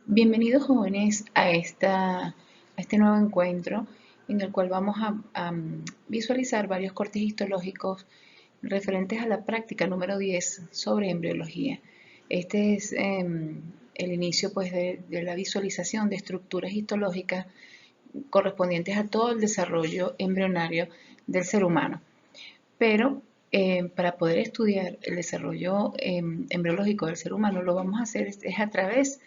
Bienvenidos jóvenes a este nuevo encuentro en el cual vamos a visualizar varios cortes histológicos referentes a la práctica número 10 sobre embriología. Este es el inicio pues, de la visualización de estructuras histológicas correspondientes a todo el desarrollo embrionario del ser humano. Pero para poder estudiar el desarrollo embriológico del ser humano, lo vamos a hacer es a través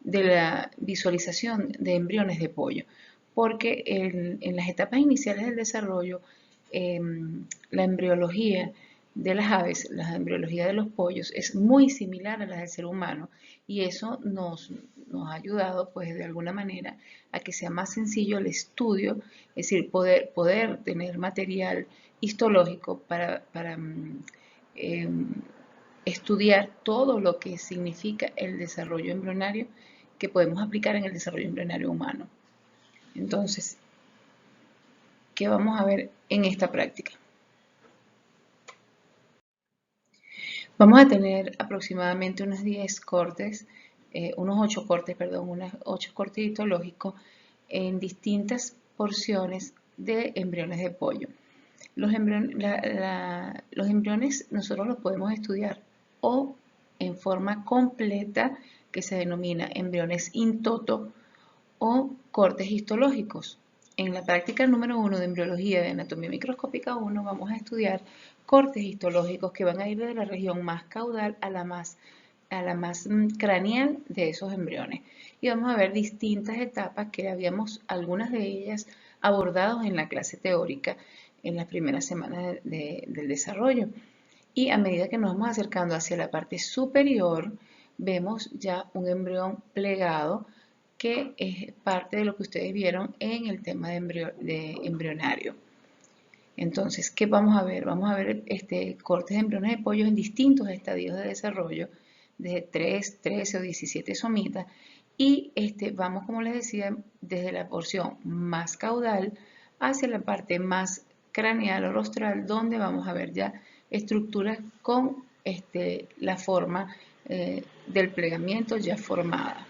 de la visualización de embriones de pollo, porque en las etapas iniciales del desarrollo, la embriología de las aves, la embriología de los pollos es muy similar a la del ser humano y eso nos ha ayudado pues de alguna manera a que sea más sencillo el estudio, es decir, poder tener material histológico para estudiar todo lo que significa el desarrollo embrionario que podemos aplicar en el desarrollo embrionario humano. Entonces, ¿qué vamos a ver en esta práctica? Vamos a tener aproximadamente unos 10 cortes, unos 8 cortes, perdón, unos 8 cortes histológicos en distintas porciones de embriones de pollo. Los embriones nosotros los podemos estudiar o en forma completa, que se denomina embriones in toto, o cortes histológicos. En la práctica número 1 de embriología de anatomía microscópica 1 vamos a estudiar cortes histológicos que van a ir de la región más caudal a la más craneal de esos embriones. Y vamos a ver distintas etapas que habíamos, algunas de ellas abordados en la clase teórica en las primeras semanas del desarrollo. Y a medida que nos vamos acercando hacia la parte superior, vemos ya un embrión plegado que es parte de lo que ustedes vieron en el tema de embrionario. Entonces, ¿qué vamos a ver? Vamos a ver cortes de embriones de pollo en distintos estadios de desarrollo, desde 3, 13 o 17 somitas, y vamos, como les decía, desde la porción más caudal hacia la parte más craneal o rostral, donde vamos a ver ya estructuras con la forma del plegamiento ya formada.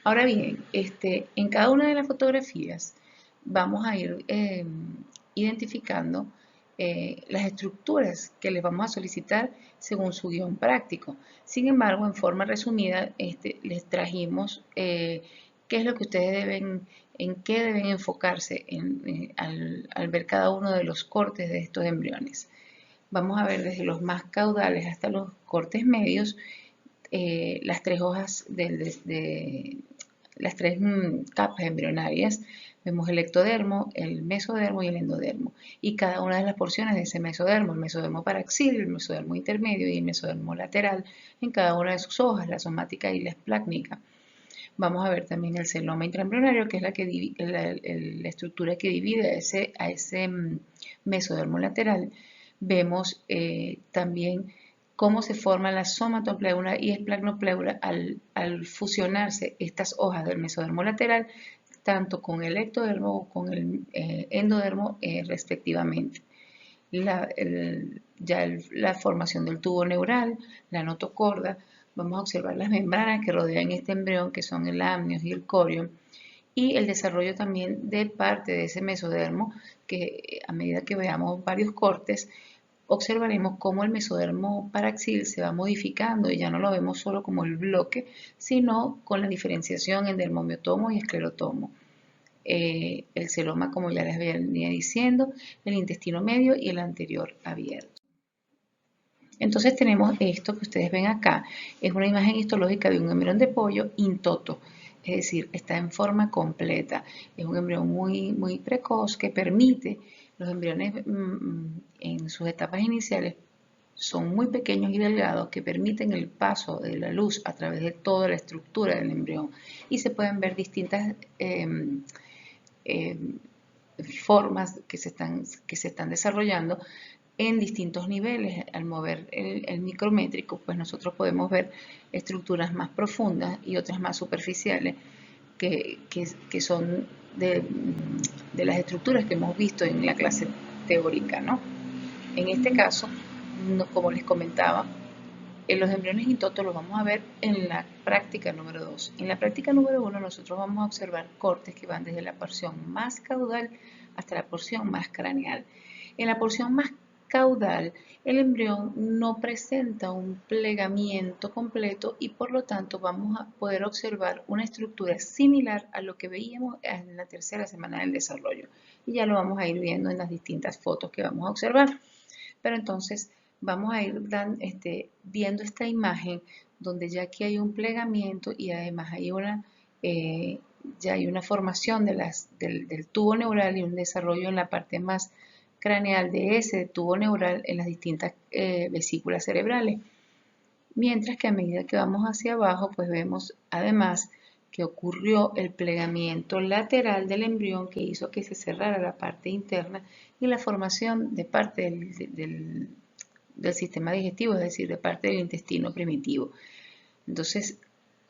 Ahora bien, en cada una de las fotografías vamos a ir identificando las estructuras que les vamos a solicitar según su guión práctico. Sin embargo, en forma resumida, les trajimos qué es lo que ustedes en qué deben enfocarse al ver cada uno de los cortes de estos embriones. Vamos a ver desde los más caudales hasta los cortes medios, las tres hojas las tres capas embrionarias. Vemos el ectodermo, el mesodermo y el endodermo. Y cada una de las porciones de ese mesodermo, el mesodermo paraxil, el mesodermo intermedio y el mesodermo lateral, en cada una de sus hojas, la somática y la esplácnica. Vamos a ver también el celoma intraembrionario, que es la estructura que divide a ese mesodermo lateral. Vemos también cómo se forma la somatopleura y esplagmopleura al fusionarse estas hojas del mesodermo lateral, tanto con el ectodermo como con el endodermo respectivamente. La formación del tubo neural, la notocorda, vamos a observar las membranas que rodean este embrión, que son el amnios y el corion, y el desarrollo también de parte de ese mesodermo, que a medida que veamos varios cortes, observaremos cómo el mesodermo paraxil se va modificando y ya no lo vemos solo como el bloque, sino con la diferenciación en dermomiotomo y esclerotomo. El celoma, como ya les venía diciendo, el intestino medio y el anterior abierto. Entonces tenemos esto que ustedes ven acá, es una imagen histológica de un embrión de pollo in toto, es decir, está en forma completa. Es un embrión muy precoz que permite, los embriones en sus etapas iniciales son muy pequeños y delgados que permiten el paso de la luz a través de toda la estructura del embrión y se pueden ver distintas formas que se están desarrollando en distintos niveles. Al mover el micrométrico, pues nosotros podemos ver estructuras más profundas y otras más superficiales que son de las estructuras que hemos visto en la clase teórica, ¿no? En este caso, como les comentaba, los embriones intotos los vamos a ver en la práctica número 2. En la práctica número 1 nosotros vamos a observar cortes que van desde la porción más caudal hasta la porción más craneal. En la porción más caudal, el embrión no presenta un plegamiento completo y por lo tanto vamos a poder observar una estructura similar a lo que veíamos en la tercera semana del desarrollo. Y ya lo vamos a ir viendo en las distintas fotos que vamos a observar. Pero entonces vamos a ir viendo esta imagen donde ya aquí hay un plegamiento y además hay ya hay una formación del tubo neural y un desarrollo en la parte más craneal de ese tubo neural en las distintas vesículas cerebrales. Mientras que a medida que vamos hacia abajo, pues vemos además que ocurrió el plegamiento lateral del embrión que hizo que se cerrara la parte interna y la formación de parte del sistema digestivo, es decir, de parte del intestino primitivo. Entonces,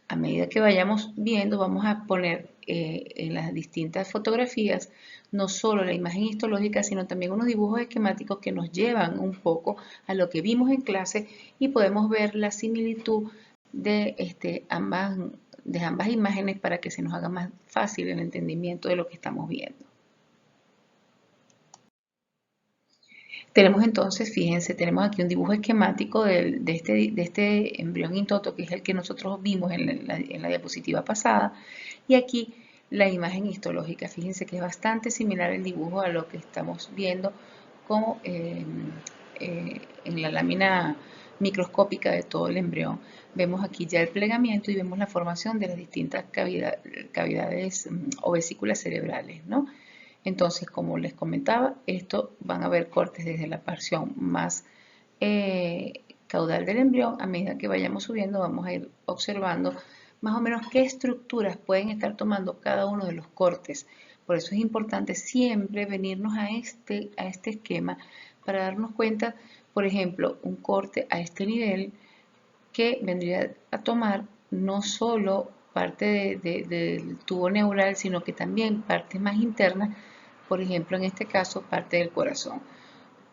a medida que vayamos viendo, vamos a poner en las distintas fotografías no solo la imagen histológica, sino también unos dibujos esquemáticos que nos llevan un poco a lo que vimos en clase y podemos ver la similitud de ambas imágenes para que se nos haga más fácil el entendimiento de lo que estamos viendo. Tenemos entonces, fíjense, tenemos aquí un dibujo esquemático de este embrión intoto, que es el que nosotros vimos en la diapositiva pasada, y aquí la imagen histológica. Fíjense que es bastante similar el dibujo a lo que estamos viendo como en la lámina microscópica de todo el embrión. Vemos aquí ya el plegamiento y vemos la formación de las distintas cavidades o vesículas cerebrales, ¿no? Entonces, como les comentaba, esto van a ver cortes desde la porción más caudal del embrión. A medida que vayamos subiendo, vamos a ir observando más o menos qué estructuras pueden estar tomando cada uno de los cortes. Por eso es importante siempre venirnos a este esquema para darnos cuenta, por ejemplo, un corte a este nivel que vendría a tomar no solo parte del tubo neural, sino que también partes más internas, por ejemplo, en este caso, parte del corazón.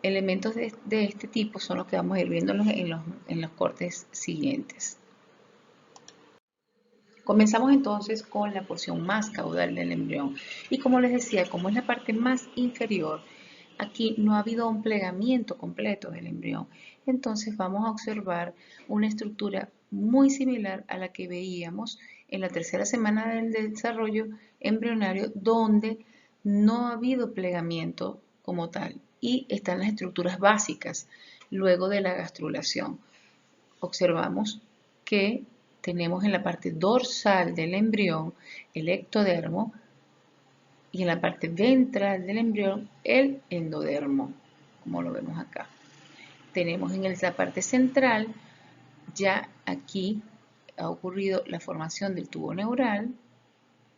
Elementos de este tipo son los que vamos a ir viendo en los cortes siguientes. Comenzamos entonces con la porción más caudal del embrión. Y como les decía, como es la parte más inferior, aquí no ha habido un plegamiento completo del embrión. Entonces vamos a observar una estructura muy similar a la que veíamos en la tercera semana del desarrollo embrionario, donde no ha habido plegamiento como tal y están las estructuras básicas luego de la gastrulación. Observamos que tenemos en la parte dorsal del embrión el ectodermo y en la parte ventral del embrión el endodermo, como lo vemos acá. Tenemos en la parte central, ya aquí ha ocurrido la formación del tubo neural,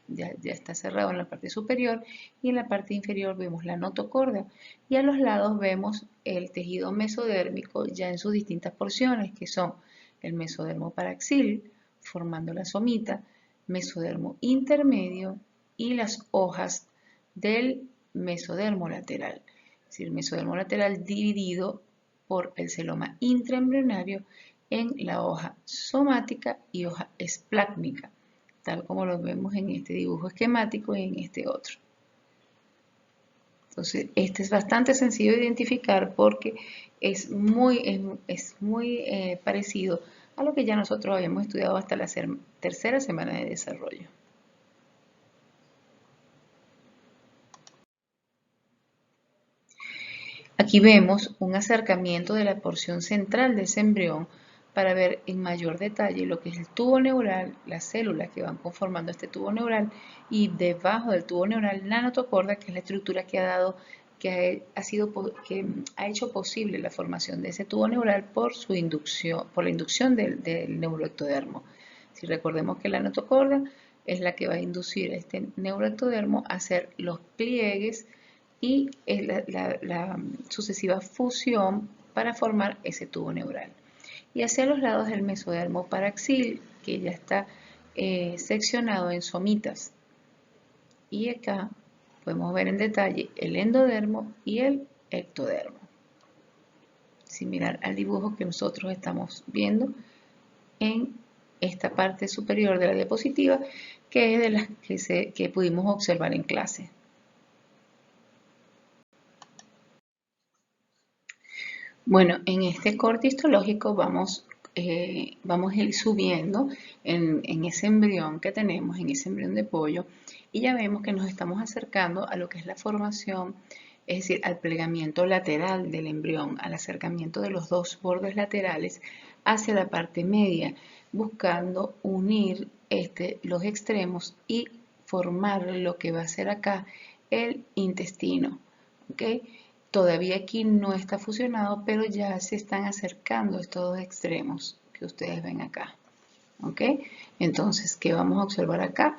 ya está cerrado en la parte superior, y en la parte inferior vemos la notocorda, y a los lados vemos el tejido mesodérmico ya en sus distintas porciones, que son el mesodermo paraxil, formando la somita, mesodermo intermedio y las hojas del mesodermo lateral. Es decir, el mesodermo lateral dividido por el celoma intraembrionario en la hoja somática y hoja esplácnica, tal como lo vemos en este dibujo esquemático y en este otro. Entonces, este es bastante sencillo de identificar porque es muy parecido a lo que ya nosotros habíamos estudiado hasta la tercera semana de desarrollo. Aquí vemos un acercamiento de la porción central de ese embrión para ver en mayor detalle lo que es el tubo neural, las células que van conformando este tubo neural y debajo del tubo neural la notocorda, que es la estructura que ha hecho posible la formación de ese tubo neural por la inducción del neuroectodermo. Si recordemos que la notocorda es la que va a inducir a este neuroectodermo a hacer los pliegues y es la sucesiva fusión para formar ese tubo neural. Y hacia los lados del mesodermo paraxil, que ya está seccionado en somitas. Y acá podemos ver en detalle el endodermo y el ectodermo. similar al dibujo que nosotros estamos viendo en esta parte superior de la diapositiva, que es de las que pudimos observar en clase. Bueno, en este corte histológico vamos a ir subiendo en ese embrión que tenemos, en ese embrión de pollo, y ya vemos que nos estamos acercando a lo que es la formación, es decir, al plegamiento lateral del embrión, al acercamiento de los dos bordes laterales hacia la parte media, buscando unir los extremos y formar lo que va a ser acá el intestino. ¿Ok? Todavía aquí no está fusionado, pero ya se están acercando estos dos extremos que ustedes ven acá. ¿Ok? Entonces, ¿qué vamos a observar acá?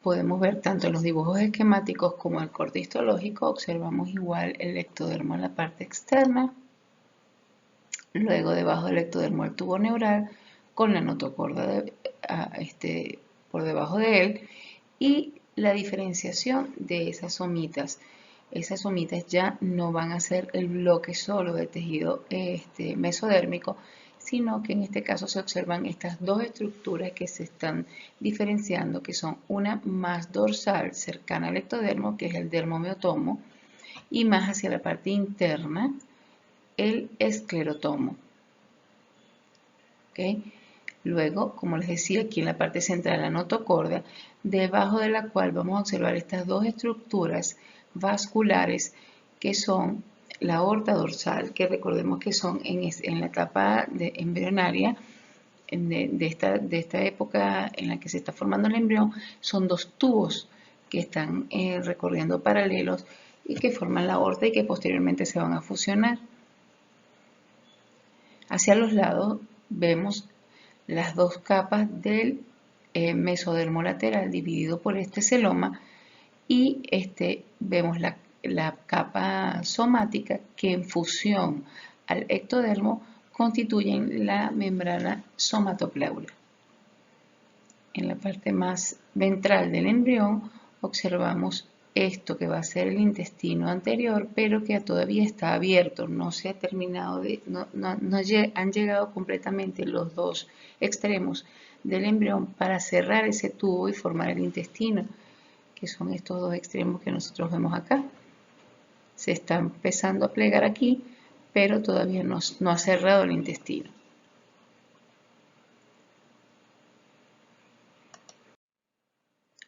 Podemos ver tanto en los dibujos esquemáticos como el corte histológico, observamos igual el ectodermo en la parte externa, luego debajo del ectodermo el tubo neural con la notocorda por debajo de él y la diferenciación de esas somitas. Esas somitas ya no van a ser el bloque solo de tejido mesodérmico, sino que en este caso se observan estas dos estructuras que se están diferenciando, que son una más dorsal cercana al ectodermo, que es el dermomiotomo, y más hacia la parte interna, el esclerotomo. ¿Okay? Luego, como les decía, aquí en la parte central la notocorda, debajo de la cual vamos a observar estas dos estructuras vasculares que son la aorta dorsal, que recordemos que son en la etapa embrionaria de esta época en la que se está formando el embrión, son dos tubos que están recorriendo paralelos y que forman la aorta y que posteriormente se van a fusionar. Hacia los lados vemos las dos capas del mesodermo lateral dividido por este celoma y vemos la capa somática que en fusión al ectodermo constituyen la membrana somatopleura. En la parte más ventral del embrión observamos esto que va a ser el intestino anterior, pero que todavía está abierto, no se ha terminado no han llegado completamente los dos extremos del embrión para cerrar ese tubo y formar el intestino, que son estos dos extremos que nosotros vemos acá. Se está empezando a plegar aquí, pero todavía no ha cerrado el intestino.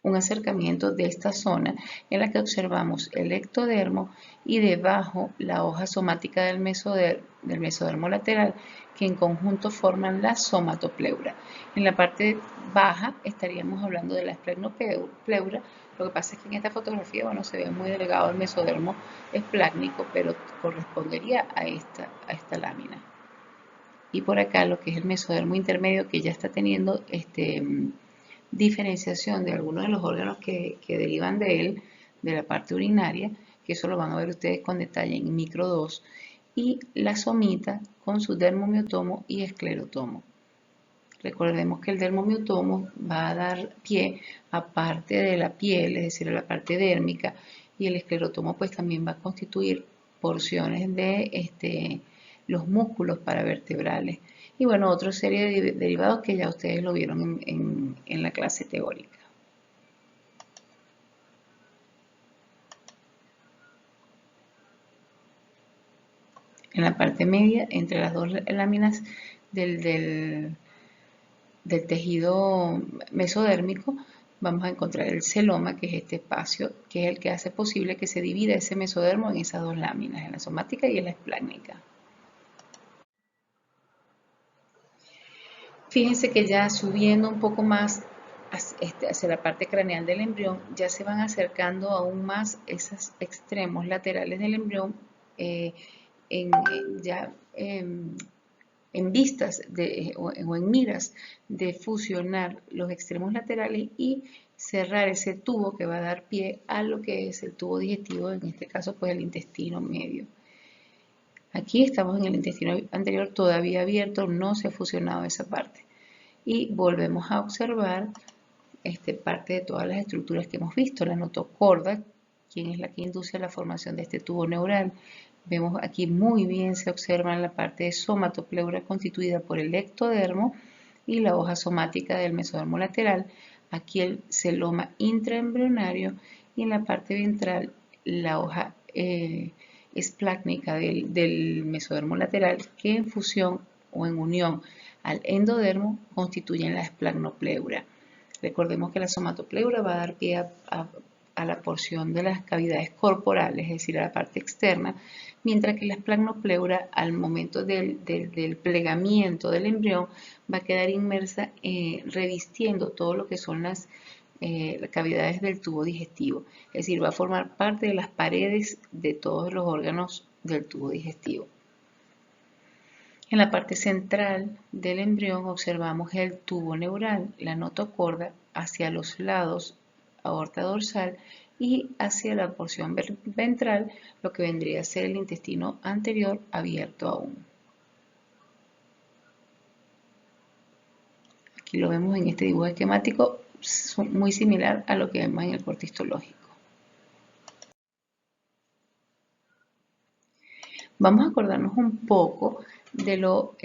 Un acercamiento de esta zona en la que observamos el ectodermo y debajo la hoja somática del mesodermo lateral, que en conjunto forman la somatopleura. En la parte baja estaríamos hablando de la esplagmopleura. Lo que pasa es que en esta fotografía, bueno, se ve muy delgado el mesodermo esplácnico, pero correspondería a esta lámina. Y por acá lo que es el mesodermo intermedio, que ya está teniendo diferenciación de algunos de los órganos que derivan de él, de la parte urinaria, que eso lo van a ver ustedes con detalle en micro 2, y la somita con su dermomiotomo y esclerotomo. Recordemos que el dermomiotomo va a dar pie a parte de la piel, es decir, a la parte dérmica, y el esclerotomo pues también va a constituir porciones de los músculos paravertebrales. Y bueno, otra serie de derivados que ya ustedes lo vieron en la clase teórica. En la parte media, entre las dos láminas del tejido mesodérmico, vamos a encontrar el celoma, que es este espacio, que es el que hace posible que se divida ese mesodermo en esas dos láminas, en la somática y en la esplácnica. Fíjense que ya subiendo un poco más hacia la parte craneal del embrión, ya se van acercando aún más esos extremos laterales del embrión en vistas o en miras de fusionar los extremos laterales y cerrar ese tubo que va a dar pie a lo que es el tubo digestivo, en este caso pues el intestino medio. Aquí estamos en el intestino anterior todavía abierto, no se ha fusionado esa parte. Y volvemos a observar parte de todas las estructuras que hemos visto. La notocorda, quien es la que induce la formación de este tubo neural. Vemos aquí muy bien se observa en la parte de somatopleura constituida por el ectodermo y la hoja somática del mesodermo lateral. Aquí el celoma intraembrionario y en la parte ventral la hoja esplácnica del mesodermo lateral que en fusión o en unión al endodermo constituyen la esplagmopleura. Recordemos que la somatopleura va a dar pie a la porción de las cavidades corporales, es decir, a la parte externa, mientras que la esplagmopleura al momento del plegamiento del embrión va a quedar inmersa revistiendo todo lo que son las cavidades del tubo digestivo, es decir, va a formar parte de las paredes de todos los órganos del tubo digestivo. En la parte central del embrión observamos el tubo neural, la notocorda hacia los lados, aorta dorsal, y hacia la porción ventral, lo que vendría a ser el intestino anterior abierto aún. Aquí lo vemos en este dibujo esquemático, muy similar a lo que vemos en el corte histológico. Vamos a acordarnos un poco de lo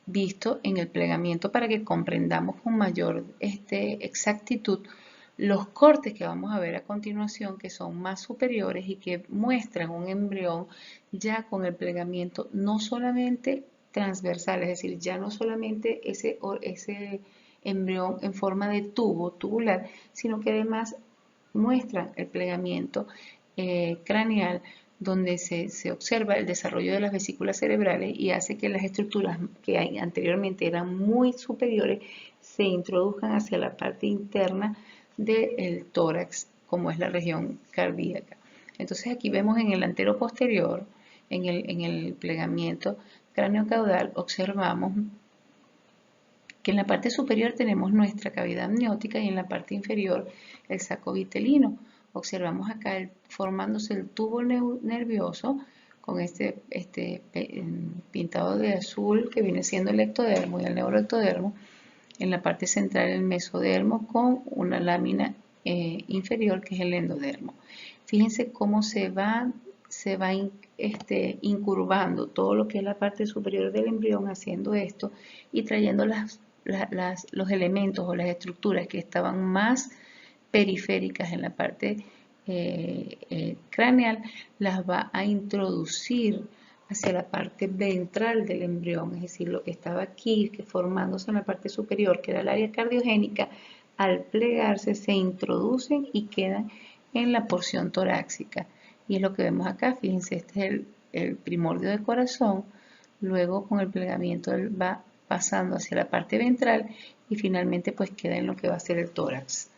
visto en el plegamiento para que comprendamos con mayor exactitud los cortes que vamos a ver a continuación, que son más superiores y que muestran un embrión ya con el plegamiento no solamente transversal, es decir, ya no solamente ese embrión en forma de tubo tubular, sino que además muestran el plegamiento craneal, donde se observa el desarrollo de las vesículas cerebrales y hace que las estructuras que anteriormente eran muy superiores se introduzcan hacia la parte interna del tórax, como es la región cardíaca. Entonces aquí vemos en el antero posterior, en el plegamiento craneocaudal, observamos que en la parte superior tenemos nuestra cavidad amniótica y en la parte inferior el saco vitelino. Observamos acá formándose el tubo nervioso con pintado de azul que viene siendo el ectodermo y el neuroectodermo. En la parte central el mesodermo con una lámina inferior que es el endodermo. Fíjense cómo se va incurvando todo lo que es la parte superior del embrión haciendo esto y trayendo los elementos o las estructuras que estaban más periféricas en la parte craneal, las va a introducir hacia la parte ventral del embrión, es decir, lo que estaba aquí, que formándose en la parte superior, que era el área cardiogénica, al plegarse se introducen y quedan en la porción torácica. Y es lo que vemos acá, fíjense, este es el primordio del corazón, luego con el plegamiento él va pasando hacia la parte ventral y finalmente pues queda en lo que va a ser el tórax.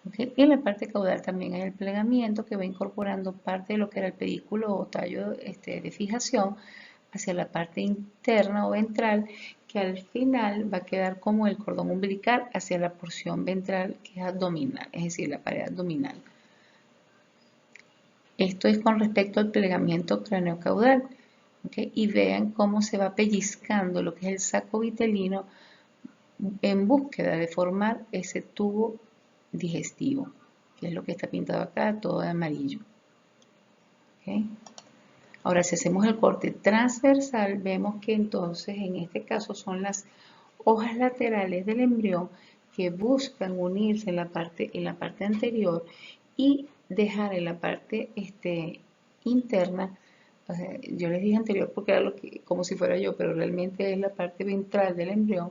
¿Okay? Y en la parte caudal también hay el plegamiento que va incorporando parte de lo que era el pedículo o tallo de fijación hacia la parte interna o ventral, que al final va a quedar como el cordón umbilical hacia la porción ventral que es abdominal, es decir, la pared abdominal. Esto es con respecto al plegamiento craneocaudal. ¿Okay? Y vean cómo se va pellizcando lo que es el saco vitelino en búsqueda de formar ese tubo digestivo, que es lo que está pintado acá, todo de amarillo. ¿Okay? Ahora, si hacemos el corte transversal, vemos que entonces en este caso son las hojas laterales del embrión que buscan unirse en la parte anterior y dejar en la parte interna. O sea, yo les dije anterior porque era como si fuera yo, pero realmente es la parte ventral del embrión,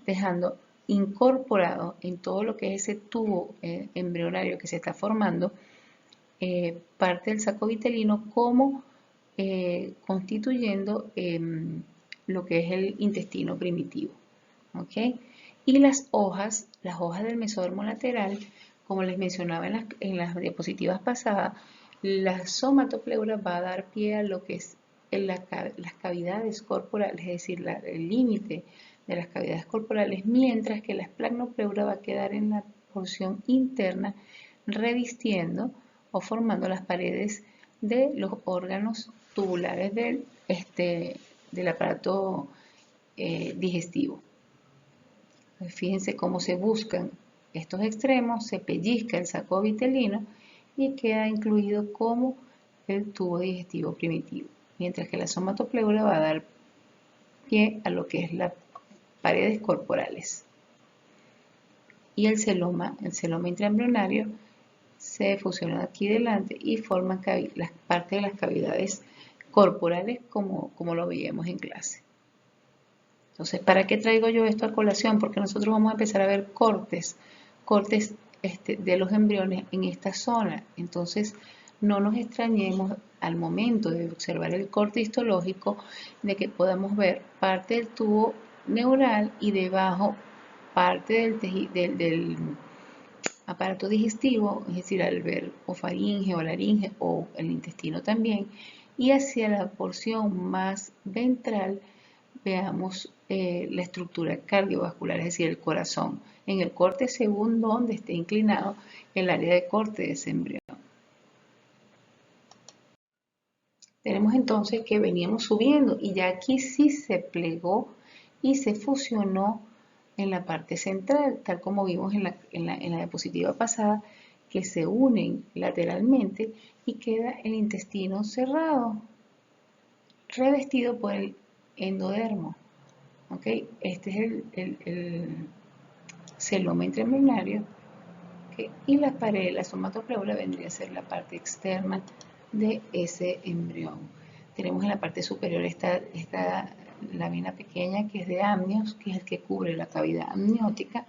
dejando incorporado en todo lo que es ese tubo embrionario que se está formando, parte del saco vitelino como constituyendo lo que es el intestino primitivo. ¿Okay? Y las hojas del mesodermo lateral, como les mencionaba en las diapositivas pasadas, la somatopleura va a dar pie a lo que es las cavidades corporales, es decir, el límite de las cavidades corporales, mientras que la esplagmopleura va a quedar en la porción interna revistiendo o formando las paredes de los órganos tubulares del aparato digestivo. Fíjense cómo se buscan estos extremos, se pellizca el saco vitelino y queda incluido como el tubo digestivo primitivo. mientras que la somatopleura va a dar pie a lo que es las paredes corporales. Y el celoma intraembrionario se fusionan aquí delante y forman las partes de las cavidades corporales como lo veíamos en clase. Entonces, ¿para qué traigo yo esto a colación? Porque nosotros vamos a empezar a ver cortes de los embriones en esta zona. Entonces, no nos extrañemos al momento de observar el corte histológico de que podamos ver parte del tubo neural y debajo parte del aparato digestivo, es decir, al ver o faringe o laringe o el intestino también, y hacia la porción más ventral veamos la estructura cardiovascular, es decir, el corazón, en el corte según donde esté inclinado el área de corte de ese embrión. Tenemos entonces que veníamos subiendo y ya aquí sí se plegó y se fusionó en la parte central, tal como vimos en la diapositiva pasada, que se unen lateralmente y queda el intestino cerrado, revestido por el endodermo. ¿Okay? Este es el celoma intraembrionario, ¿okay? Y la pared, la somatopleura, vendría a ser la parte externa de ese embrión. Tenemos en la parte superior esta lámina pequeña que es de amnios, que es el que cubre la cavidad amniótica.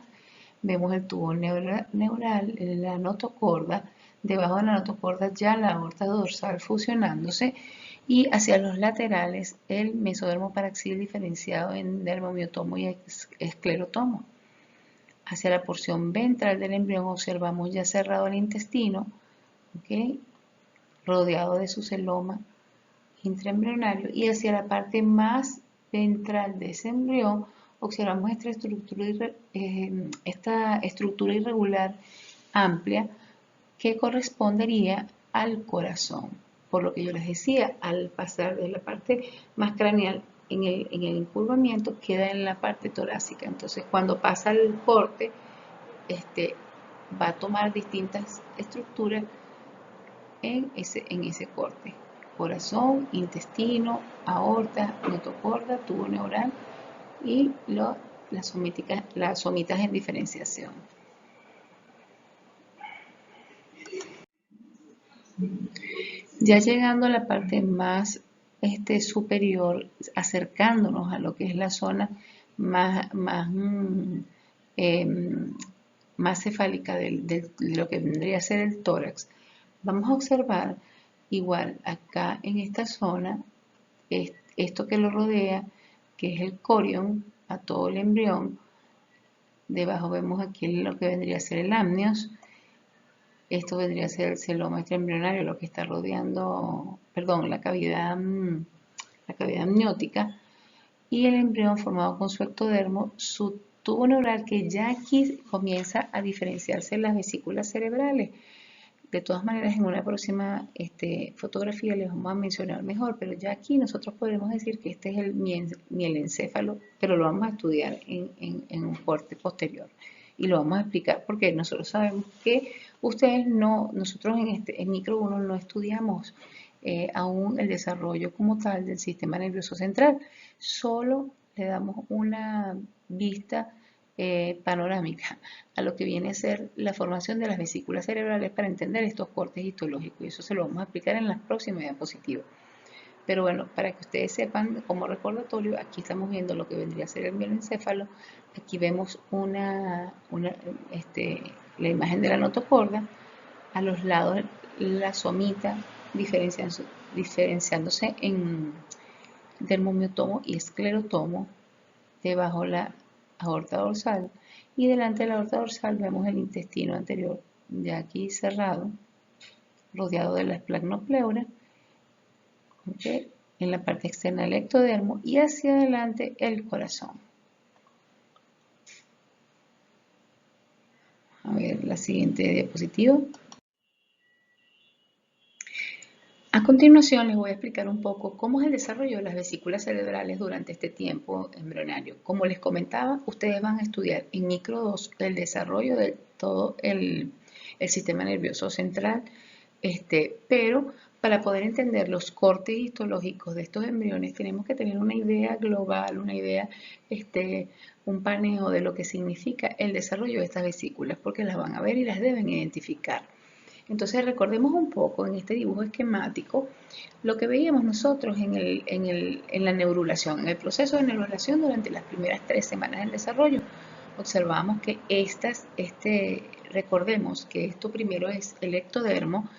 Vemos el tubo neural, la notocorda, debajo de la notocorda ya la aorta dorsal fusionándose y hacia los laterales el mesodermo paraxil diferenciado en dermomiotomo y esclerotomo. Hacia la porción ventral del embrión observamos ya cerrado el intestino, ¿okay? Rodeado de su celoma intraembrionario, y hacia la parte más ventral de ese embrión observamos esta estructura irregular amplia que correspondería al corazón. Por lo que yo les decía, al pasar de la parte más craneal en el encurvamiento queda en la parte torácica. Entonces, cuando pasa el corte, va a tomar distintas estructuras en ese corte. Corazón, intestino, aorta, notocorda, tubo neural y las somitas en diferenciación. Ya llegando a la parte más superior, acercándonos a lo que es la zona más cefálica de lo que vendría a ser el tórax, vamos a observar igual acá en esta zona esto que lo rodea, que es el corion, a todo el embrión. Debajo vemos aquí lo que vendría a ser el amnios. Esto vendría a ser el celoma extraembrionario, lo que está rodeando, perdón, la cavidad amniótica, y el embrión formado con su ectodermo, su tubo neural, que ya aquí comienza a diferenciarse las vesículas cerebrales. De todas maneras, en una próxima fotografía les vamos a mencionar mejor, pero ya aquí nosotros podemos decir que este es el mielencéfalo, pero lo vamos a estudiar en un corte posterior. Y lo vamos a explicar porque nosotros sabemos que nosotros en Micro 1 no estudiamos aún el desarrollo como tal del sistema nervioso central. Solo le damos una vista panorámica a lo que viene a ser la formación de las vesículas cerebrales para entender estos cortes histológicos. Y eso se lo vamos a explicar en las próximas diapositivas. Pero bueno, para que ustedes sepan, como recordatorio, aquí estamos viendo lo que vendría a ser el mielencéfalo. Aquí vemos la imagen de la notocorda. A los lados la somita diferenciándose en dermomiotomo y esclerotomo. Debajo la aorta dorsal. Y delante de la aorta dorsal vemos el intestino anterior, ya aquí cerrado, rodeado de la esplagnopleuras. ¿Okay? En la parte externa el ectodermo y hacia adelante el corazón. A ver la siguiente diapositiva. A continuación les voy a explicar un poco cómo es el desarrollo de las vesículas cerebrales durante este tiempo embrionario. Como les comentaba, ustedes van a estudiar en Micro 2 el desarrollo de todo el sistema nervioso central, pero Para poder entender los cortes histológicos de estos embriones, tenemos que tener una idea global, una idea, un paneo de lo que significa el desarrollo de estas vesículas, porque las van a ver y las deben identificar. Entonces recordemos un poco en este dibujo esquemático lo que veíamos nosotros en la neurulación, en el proceso de neurulación durante las primeras 3 semanas del desarrollo. Observamos que recordemos que esto primero es el ectodermo,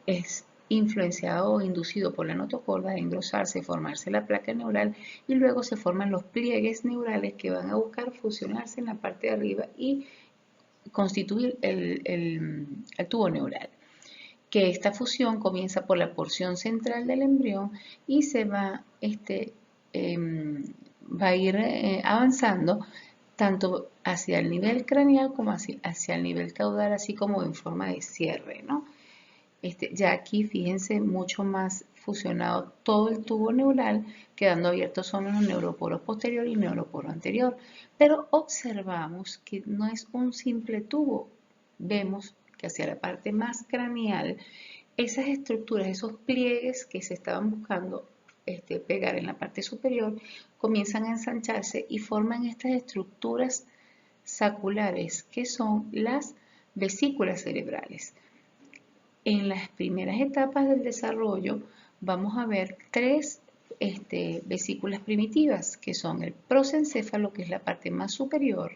es influenciado o inducido por la notocorda de engrosarse, formarse la placa neural y luego se forman los pliegues neurales que van a buscar fusionarse en la parte de arriba y constituir el tubo neural. Que esta fusión comienza por la porción central del embrión y se va a ir avanzando tanto hacia el nivel craneal como hacia el nivel caudal, así como en forma de cierre, ¿no? Ya aquí, fíjense, mucho más fusionado todo el tubo neural, quedando abiertos solo los neuroporos posterior y neuroporo anterior. Pero observamos que no es un simple tubo. Vemos que hacia la parte más craneal, esas estructuras, esos pliegues que se estaban buscando pegar en la parte superior, comienzan a ensancharse y forman estas estructuras saculares, que son las vesículas cerebrales. En las primeras etapas del desarrollo vamos a ver 3 vesículas primitivas, que son el prosencéfalo, que es la parte más superior,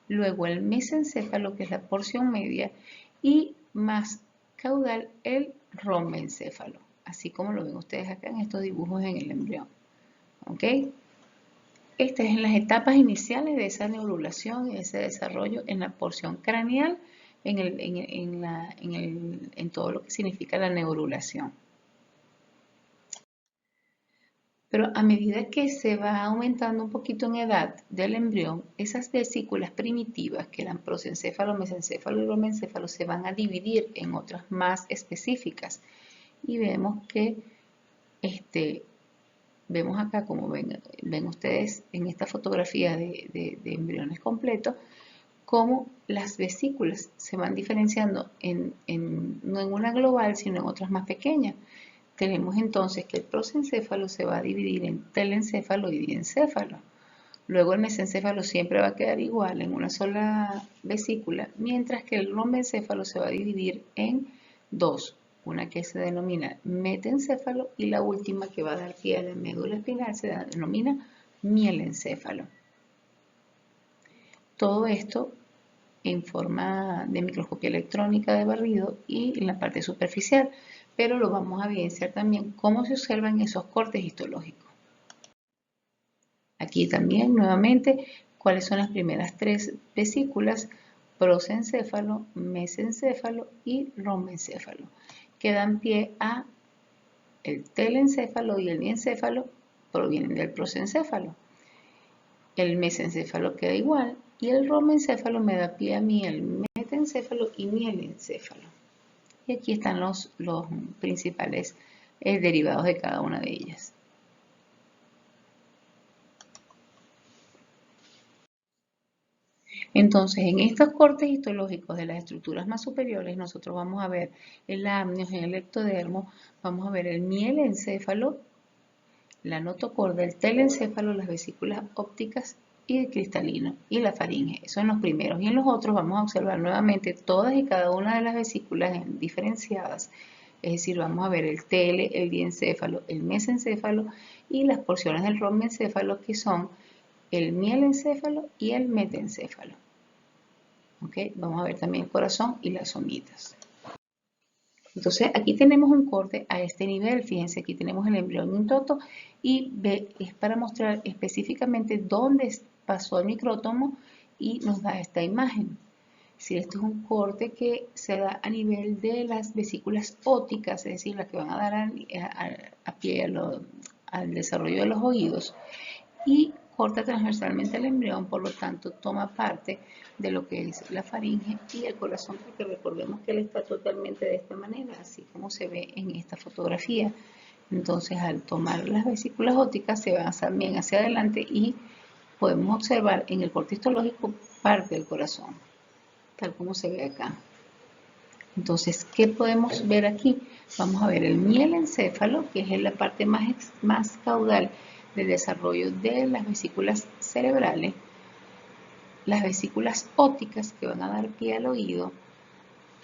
luego el mesencéfalo, que es la porción media, y más caudal el rombencéfalo, así como lo ven ustedes acá en estos dibujos en el embrión. ¿Ok? Estas es en las etapas iniciales de esa neurulación y ese desarrollo en la porción craneal, en todo lo que significa la neurulación. Pero a medida que se va aumentando un poquito en edad del embrión, esas vesículas primitivas, que eran prosencéfalo, mesencéfalo y rombencéfalo, se van a dividir en otras más específicas. Y vemos que, vemos acá, como ven ustedes en esta fotografía de embriones completos, cómo las vesículas se van diferenciando no en una global, sino en otras más pequeñas. Tenemos entonces que el prosencéfalo se va a dividir en telencéfalo y diencéfalo. Luego el mesencéfalo siempre va a quedar igual en una sola vesícula, mientras que el rombencéfalo se va a dividir en 2, una que se denomina metencéfalo y la última, que va a dar pie a la médula espinal, se denomina mielencéfalo. Todo esto en forma de microscopía electrónica de barrido y en la parte superficial, pero lo vamos a evidenciar también cómo se observan esos cortes histológicos. Aquí también, nuevamente, cuáles son las primeras 3 vesículas: prosencéfalo, mesencéfalo y rombencéfalo, que dan pie a el telencéfalo y el diencéfalo, provienen del prosencéfalo. El mesencéfalo queda igual y el rombencéfalo me da pie a mí el metencéfalo y mielencéfalo. Y aquí están los principales derivados de cada una de ellas. Entonces, en estos cortes histológicos de las estructuras más superiores, nosotros vamos a ver el amnios, en el ectodermo, vamos a ver el mielencéfalo, la notocorda, el telencéfalo, las vesículas ópticas y el cristalino y la faringe. Eso en los primeros. Y en los otros vamos a observar nuevamente todas y cada una de las vesículas diferenciadas. Es decir, vamos a ver el tele, el diencéfalo, el mesencéfalo y las porciones del rombencéfalo, que son el mielencéfalo y el metencéfalo. ¿Okay? Vamos a ver también el corazón y las somitas. Entonces aquí tenemos un corte a este nivel. Fíjense, aquí tenemos el embrión intoto y es para mostrar específicamente dónde pasó el micrótomo y nos da esta imagen. Si esto es un corte que se da a nivel de las vesículas ópticas, es decir, las que van a dar a pie al desarrollo de los oídos, y corta transversalmente el embrión, por lo tanto toma parte de lo que es la faringe y el corazón, porque recordemos que él está totalmente de esta manera, así como se ve en esta fotografía. Entonces, al tomar las vesículas ópticas se van también hacia adelante y podemos observar en el corte histológico parte del corazón, tal como se ve acá. Entonces, ¿qué podemos ver aquí? Vamos a ver el mielencéfalo, que es la parte más caudal del desarrollo de las vesículas cerebrales, las vesículas ópticas que van a dar pie al oído,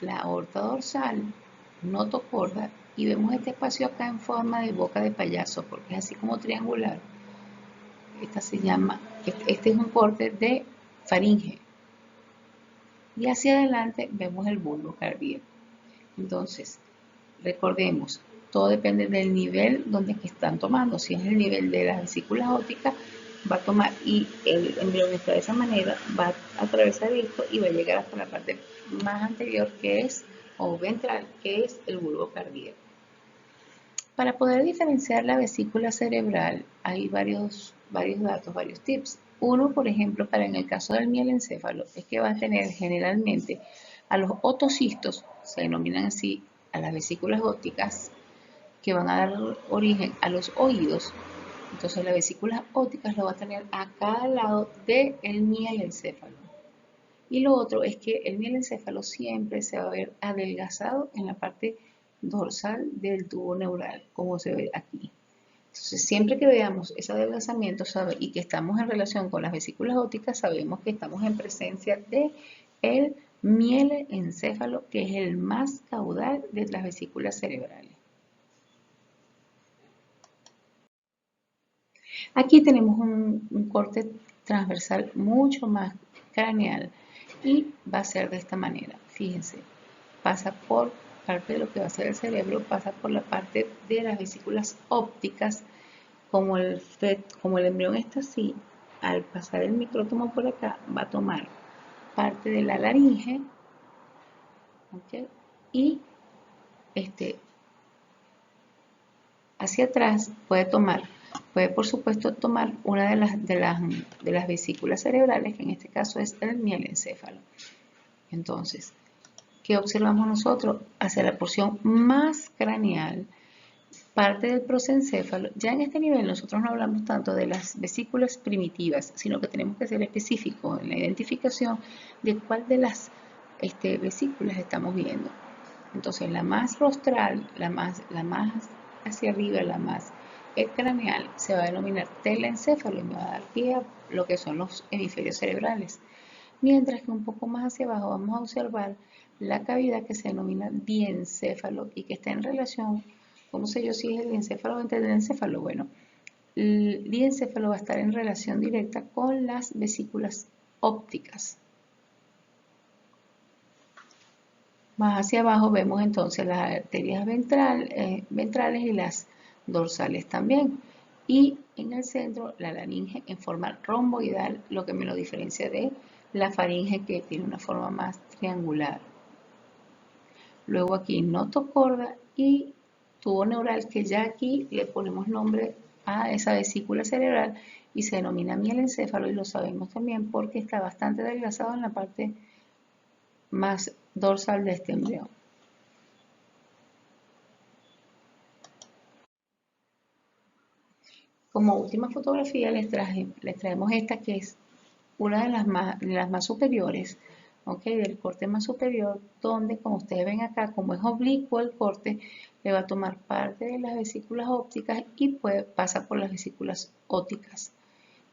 la aorta dorsal, notocorda, y vemos este espacio acá en forma de boca de payaso, porque es así como triangular. Este es un corte de faringe. Y hacia adelante vemos el bulbo cardíaco. Entonces, recordemos, todo depende del nivel donde están tomando. Si es el nivel de las vesículas ópticas, va a tomar y el embrión está de esa manera, va a atravesar esto y va a llegar hasta la parte más anterior que es, o ventral, que es el bulbo cardíaco. Para poder diferenciar la vesícula cerebral hay varios datos, varios tips. Uno, por ejemplo, para en el caso del mielencéfalo, es que va a tener generalmente a los otocistos, se denominan así a las vesículas ópticas, que van a dar origen a los oídos. Entonces las vesículas ópticas lo va a tener a cada lado del mielencéfalo. Y lo otro es que el mielencéfalo siempre se va a ver adelgazado en la parte dorsal del tubo neural, como se ve aquí. Entonces, siempre que veamos ese adelgazamiento y que estamos en relación con las vesículas ópticas, sabemos que estamos en presencia de el mielencéfalo, que es el más caudal de las vesículas cerebrales. Aquí tenemos un corte transversal mucho más craneal y va a ser de esta manera. Fíjense, pasa por parte de lo que va a ser el cerebro, pasa por la parte de las vesículas ópticas, como el embrión está así, al pasar el micrótomo por acá, va a tomar parte de la laringe, ¿okay? Y hacia atrás puede por supuesto tomar una de las vesículas cerebrales, que en este caso es el mielencéfalo. Entonces, ¿qué observamos nosotros? Hacia la porción más craneal, parte del prosencéfalo. Ya en este nivel nosotros no hablamos tanto de las vesículas primitivas, sino que tenemos que ser específicos en la identificación de cuál de las vesículas estamos viendo. Entonces, la más rostral, la más hacia arriba, la más craneal, se va a denominar telencéfalo y me va a dar pie a lo que son los hemisferios cerebrales. Mientras que un poco más hacia abajo vamos a observar la cavidad que se denomina diencéfalo y que está en relación, ¿cómo sé yo si es el diencéfalo o el telencéfalo? Bueno, el diencéfalo va a estar en relación directa con las vesículas ópticas. Más hacia abajo vemos entonces las arterias ventrales y las dorsales también. Y en el centro la laringe en forma romboidal, lo que me lo diferencia de la faringe, que tiene una forma más triangular. Luego aquí notocorda y tubo neural, que ya aquí le ponemos nombre a esa vesícula cerebral y se denomina mielencéfalo, y lo sabemos también porque está bastante adelgazado en la parte más dorsal de este embrión. Como última fotografía les traemos esta, que es una de las más superiores, ¿okay? Del corte más superior, donde, como ustedes ven acá, como es oblicuo el corte, le va a tomar parte de las vesículas ópticas y pasa por las vesículas ópticas.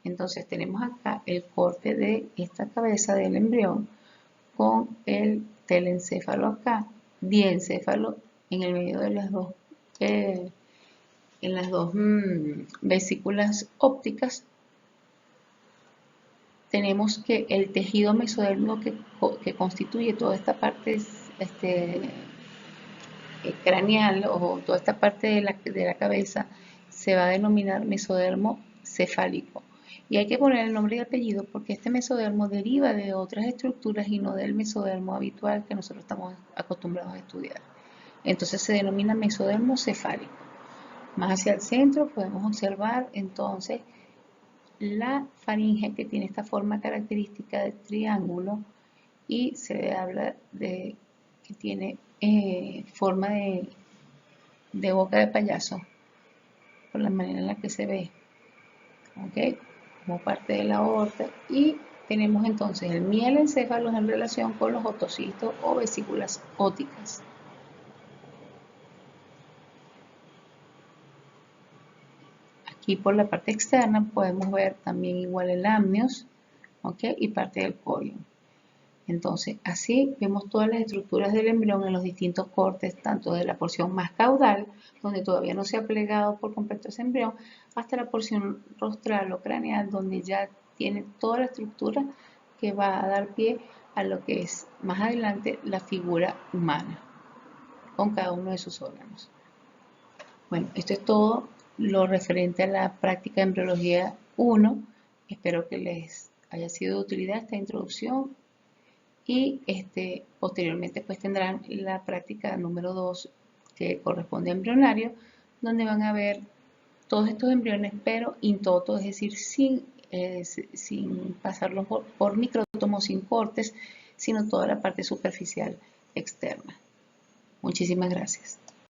Entonces tenemos acá el corte de esta cabeza del embrión con el telencéfalo acá, diencéfalo en el medio de las dos vesículas ópticas. Tenemos que el tejido mesodérmico que constituye toda esta parte craneal, o toda esta parte de la cabeza, se va a denominar mesodermo cefálico. Y hay que poner el nombre y apellido porque este mesodermo deriva de otras estructuras y no del mesodermo habitual que nosotros estamos acostumbrados a estudiar. Entonces se denomina mesodermo cefálico. Más hacia el centro podemos observar entonces la faringe, que tiene esta forma característica de triángulo, y se habla de que tiene forma de boca de payaso por la manera en la que se ve, ¿okay? Como parte de la aorta, y tenemos entonces el mielencéfalos en relación con los otocitos o vesículas óticas. Aquí por la parte externa podemos ver también igual el amnios, ¿ok? Y parte del corium. Entonces, así vemos todas las estructuras del embrión en los distintos cortes, tanto de la porción más caudal, donde todavía no se ha plegado por completo ese embrión, hasta la porción rostral o craneal, donde ya tiene toda la estructura que va a dar pie a lo que es más adelante la figura humana, con cada uno de sus órganos. Bueno, esto es todo lo referente a la práctica de embriología 1. Espero que les haya sido de utilidad esta introducción y posteriormente pues tendrán la práctica número 2 que corresponde a embrionario, donde van a ver todos estos embriones pero in toto, es decir, sin pasarlos por microtomos, sin cortes, sino toda la parte superficial externa. Muchísimas gracias.